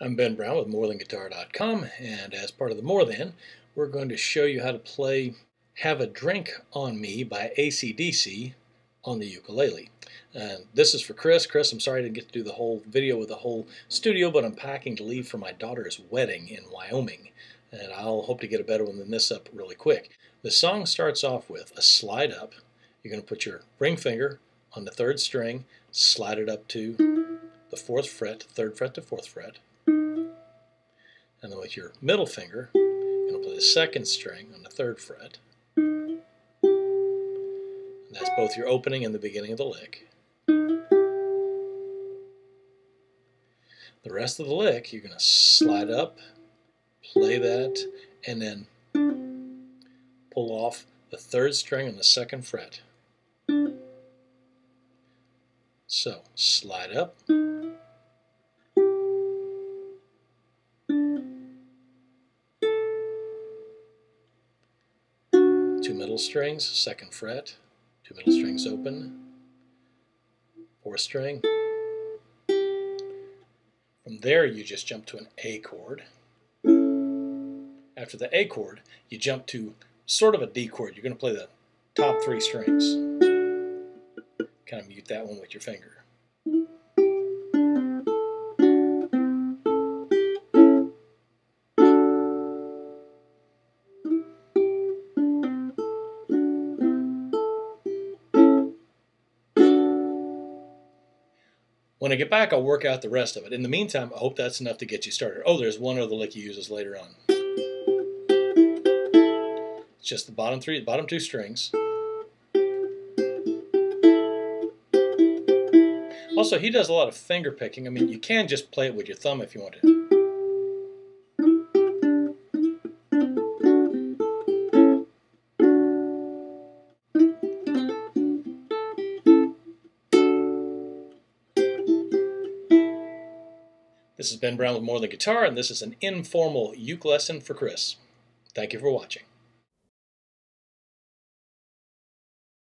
I'm Ben Brown with morethanguitar.com, and as part of the More Than, we're going to show you how to play Have a Drink on Me by AC/DC on the ukulele. And this is for Chris. Chris, I'm sorry I didn't get to do the whole video with the whole studio, but I'm packing to leave for my daughter's wedding in Wyoming, and I'll hope to get a better one than this up really quick. The song starts off with a slide up. You're going to put your ring finger on the third string, slide it up to the fourth fret, third fret to fourth fret, and then with your middle finger, you're going to play the second string on the third fret. And that's both your opening and the beginning of the lick. The rest of the lick, you're going to slide up, play that, and then pull off the third string on the second fret. So, slide up, two middle strings, second fret, two middle strings open, fourth string. From there you just jump to an A chord. After the A chord, you jump to sort of a D chord. You're going to play the top three strings. Kind of mute that one with your finger. When I get back, I'll work out the rest of it. In the meantime, I hope that's enough to get you started. Oh, there's one other lick he uses later on. It's just the bottom two strings. Also, he does a lot of finger picking. I mean, you can just play it with your thumb if you want to. This is Ben Brown with More Than Guitar, and this is an informal uke lesson for Chris. Thank you for watching.